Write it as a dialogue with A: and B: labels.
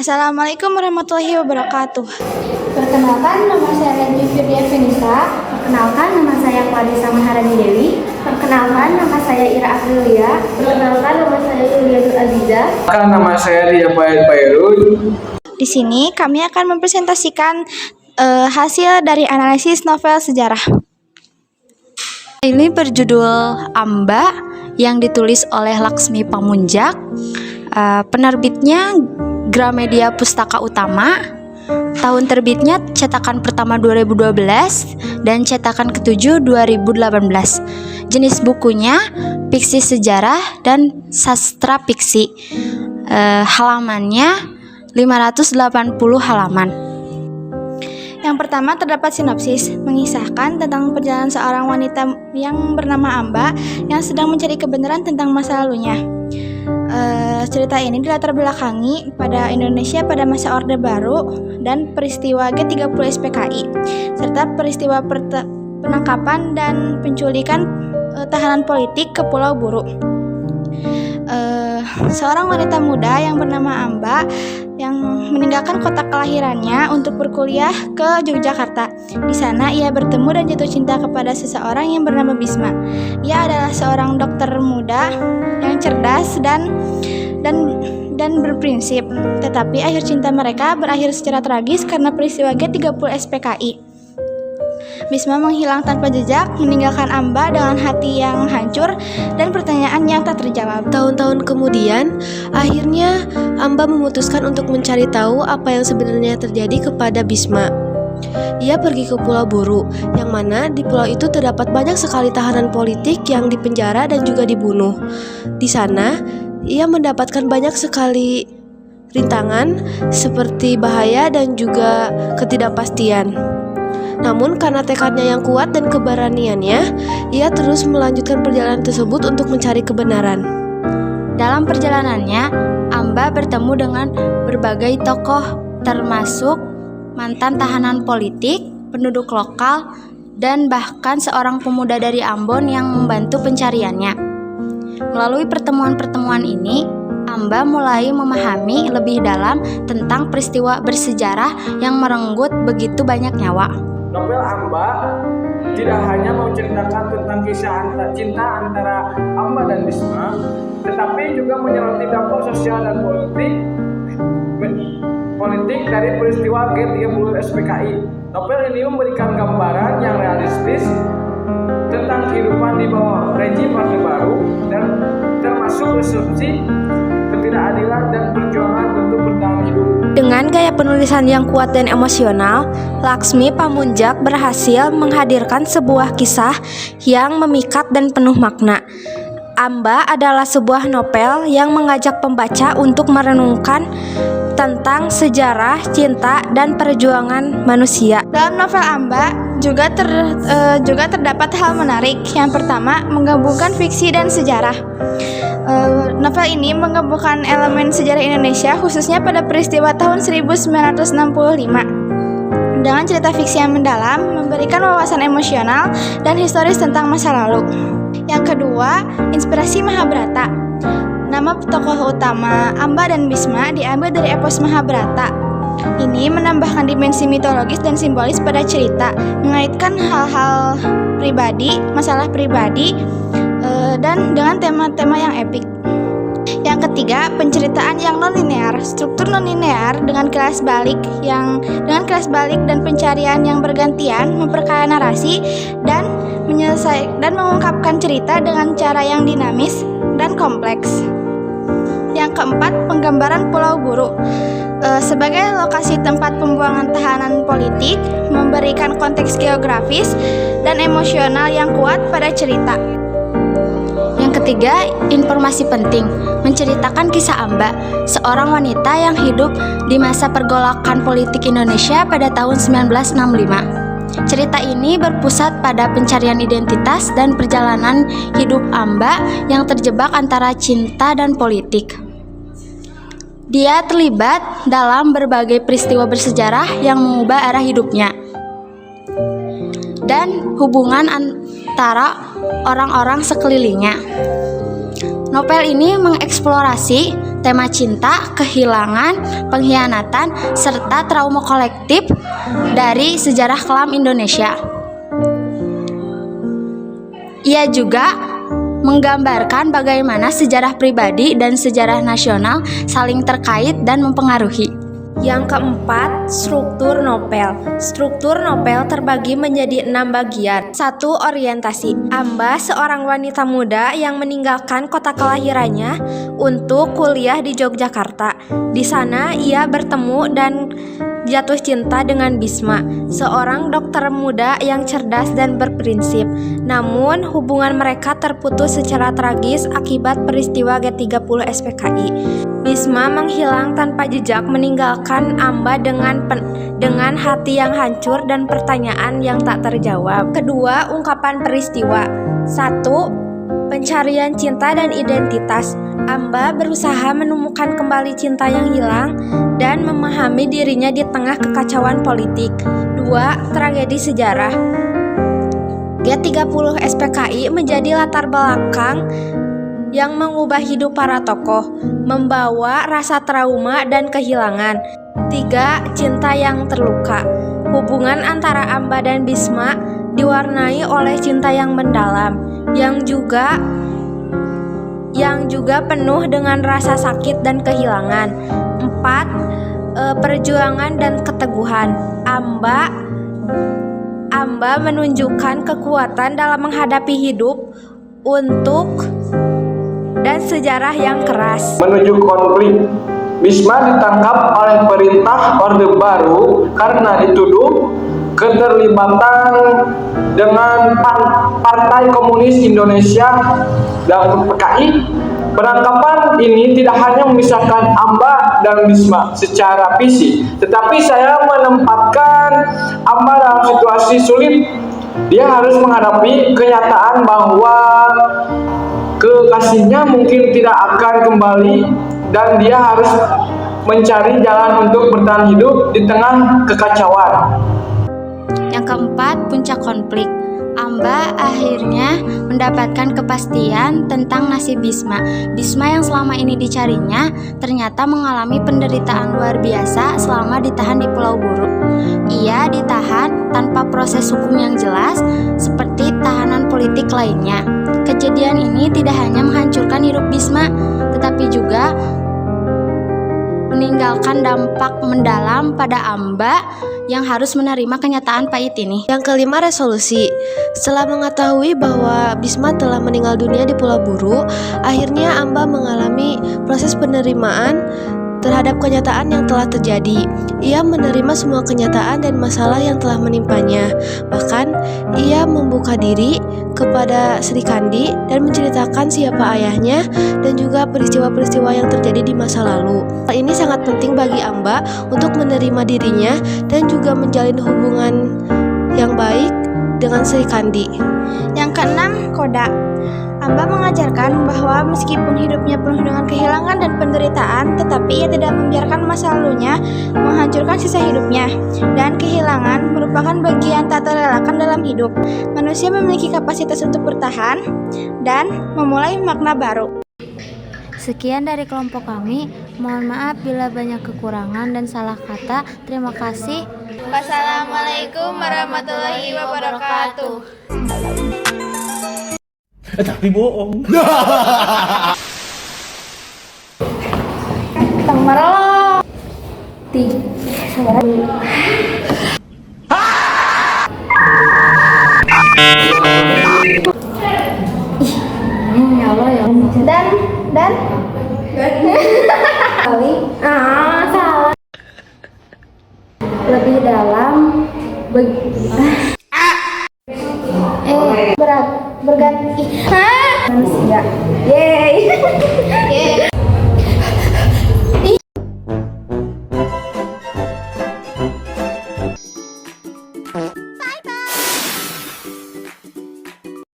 A: Assalamualaikum warahmatullahi wabarakatuh.
B: Perkenalkan, nama saya Renji Firdia Venisa. Perkenalkan, nama saya Clarissa Maharani Dewi. Perkenalkan, nama saya Ira Aprilia. Perkenalkan, nama saya Yulia Nur Aziza.
C: Perkenalkan, nama saya Ria Pairud.
A: Di sini kami akan mempresentasikan hasil dari analisis novel sejarah. Ini berjudul Amba yang ditulis oleh Laksmi Pamunjak. Penerbitnya Gramedia Pustaka Utama. Tahun terbitnya cetakan pertama 2012 dan cetakan ke-7 2018. Jenis bukunya fiksi sejarah dan sastra fiksi. Halamannya 580 halaman. Yang pertama terdapat sinopsis, mengisahkan tentang perjalanan seorang wanita yang bernama Amba yang sedang mencari kebenaran tentang masa lalunya. Cerita ini dilatar belakangi pada Indonesia pada masa Orde Baru dan peristiwa G30 SPKI, serta peristiwa penangkapan dan penculikan tahanan politik ke Pulau Buru. Seorang wanita muda yang bernama Amba yang meninggalkan kota kelahirannya untuk berkuliah ke Yogyakarta. Di sana ia bertemu dan jatuh cinta kepada seseorang yang bernama Bisma. Ia adalah seorang dokter muda yang cerdas dan berprinsip. Tetapi akhir cinta mereka berakhir secara tragis karena peristiwa G30 SPKI. Bisma menghilang tanpa jejak, meninggalkan Amba dengan hati yang hancur dan pertanyaan yang tak terjawab.
D: Tahun-tahun kemudian, akhirnya Amba memutuskan untuk mencari tahu apa yang sebenarnya terjadi kepada Bisma. Ia pergi ke Pulau Buru, yang mana di pulau itu terdapat banyak sekali tahanan politik yang dipenjara dan juga dibunuh. Di sana, ia mendapatkan banyak sekali rintangan seperti bahaya dan juga ketidakpastian. Namun karena tekadnya yang kuat dan keberaniannya, ia terus melanjutkan perjalanan tersebut untuk mencari kebenaran.
A: Dalam perjalanannya, Amba bertemu dengan berbagai tokoh termasuk mantan tahanan politik, penduduk lokal, dan bahkan seorang pemuda dari Ambon yang membantu pencariannya. Melalui pertemuan-pertemuan ini, Amba mulai memahami lebih dalam tentang peristiwa bersejarah yang merenggut begitu banyak nyawa.
C: Novel Amba tidak hanya menceritakan tentang kisah cinta antara Amba dan Bisma, tetapi juga menyoroti dampak sosial dan politik dari peristiwa G30 SPKI. Novel ini memberikan gambaran yang realistis tentang kehidupan di bawah rejim Orde Baru dan termasuk resolusi ketidakadilan dan perjuangan untuk bertahan hidup.
D: Dengan gaya penulisan yang kuat dan emosional, Laksmi Pamunjak berhasil menghadirkan sebuah kisah yang memikat dan penuh makna. Amba adalah sebuah novel yang mengajak pembaca untuk merenungkan tentang sejarah, cinta, dan perjuangan manusia.
A: Dalam novel Amba juga terdapat hal menarik. Yang pertama, menggabungkan fiksi dan sejarah. Novel ini menggabungkan elemen sejarah Indonesia khususnya pada peristiwa tahun 1965 dengan cerita fiksi yang mendalam, memberikan wawasan emosional dan historis tentang masa lalu. Yang kedua, inspirasi Mahabharata. Nama tokoh utama Amba dan Bisma diambil dari epos Mahabharata. Ini menambahkan dimensi mitologis dan simbolis pada cerita, mengaitkan hal-hal pribadi, masalah pribadi, dan dengan tema-tema yang epik. Yang ketiga, penceritaan yang non-linear. Struktur non-linear dengan kelas balik dan pencarian yang bergantian memperkaya narasi dan mengungkapkan cerita dengan cara yang dinamis dan kompleks. Yang keempat, penggambaran Pulau Buru sebagai lokasi tempat pembuangan tahanan politik, memberikan konteks geografis dan emosional yang kuat pada cerita. Yang ketiga, informasi penting, menceritakan kisah Amba, seorang wanita yang hidup di masa pergolakan politik Indonesia pada tahun 1965. Cerita ini berpusat pada pencarian identitas dan perjalanan hidup Amba yang terjebak antara cinta dan politik. Dia terlibat dalam berbagai peristiwa bersejarah yang mengubah arah hidupnya dan hubungan antara orang-orang sekelilingnya. Novel ini mengeksplorasi tema cinta, kehilangan, pengkhianatan, serta trauma kolektif dari sejarah kelam Indonesia. Ia juga menggambarkan bagaimana sejarah pribadi dan sejarah nasional saling terkait dan mempengaruhi. Yang keempat, struktur novel. Struktur novel terbagi menjadi 6 bagian. 1. Orientasi. Amba seorang wanita muda yang meninggalkan kota kelahirannya untuk kuliah di Yogyakarta. Di sana ia bertemu dan jatuh cinta dengan Bisma, seorang dokter muda yang cerdas dan berprinsip. Namun, hubungan mereka terputus secara tragis akibat peristiwa G30 SPKI. Bisma menghilang tanpa jejak, meninggalkan Amba dengan hati yang hancur dan pertanyaan yang tak terjawab. Kedua, ungkapan peristiwa. 1. Pencarian cinta dan identitas. Amba berusaha menemukan kembali cinta yang hilang dan memahami dirinya di tengah kekacauan politik. 2. Tragedi sejarah. G30 SPKI menjadi latar belakang yang mengubah hidup para tokoh, membawa rasa trauma dan kehilangan. 3. Cinta yang terluka. Hubungan antara Amba dan Bisma diwarnai oleh cinta yang mendalam, yang juga penuh dengan rasa sakit dan kehilangan. 4. Perjuangan dan keteguhan. Amba menunjukkan kekuatan dalam menghadapi hidup dan sejarah yang keras.
C: Menuju konflik, Bisma ditangkap oleh perintah Orde Baru karena dituduh keterlibatan dengan Partai Komunis Indonesia dan PKI. Penangkapan ini tidak hanya memisahkan Amba dan Bisma secara fisik, tetapi saya menempatkan Amba dalam situasi sulit. Dia harus menghadapi kenyataan bahwa kekasihnya mungkin tidak akan kembali dan dia harus mencari jalan untuk bertahan hidup di tengah kekacauan.
A: Yang keempat, puncak konflik. Amba akhirnya mendapatkan kepastian tentang nasib Bisma. Bisma yang selama ini dicarinya ternyata mengalami penderitaan luar biasa selama ditahan di Pulau Buru. Ia ditahan tanpa proses hukum yang jelas seperti tahanan politik lainnya. Kejadian ini tidak hanya menghancurkan hidup Bisma, tetapi juga meninggalkan dampak mendalam pada Amba yang harus menerima kenyataan pahit ini.
D: Yang kelima, resolusi. Setelah mengetahui bahwa Bisma telah meninggal dunia di Pulau Buru, akhirnya Amba mengalami proses penerimaan terhadap kenyataan yang telah terjadi. Ia menerima semua kenyataan dan masalah yang telah menimpanya. Bahkan, ia membuka diri kepada Sri Kandi dan menceritakan siapa ayahnya dan juga peristiwa-peristiwa yang terjadi di masa lalu. Hal ini sangat penting bagi Amba untuk menerima dirinya dan juga menjalin hubungan yang baik dengan Sri Kandi.
A: Yang keenam, koda. Amba mengajarkan bahwa meskipun hidupnya penuh dengan kehilangan dan penderitaan, tetapi ia tidak membiarkan masa lalunya menghancurkan sisa hidupnya. Dan kehilangan merupakan bagian tak terelakkan dalam hidup. Manusia memiliki kapasitas untuk bertahan dan memulai makna baru.
B: Sekian dari kelompok kami. Mohon maaf bila banyak kekurangan dan salah kata. Terima kasih.
A: Wassalamualaikum warahmatullahi wabarakatuh.
E: Tapi bohong.
B: Tengmerlo. Sabar dulu. Ya Allah ya. Dan kali salah. Lebih dalam berganti manusia. Yeay.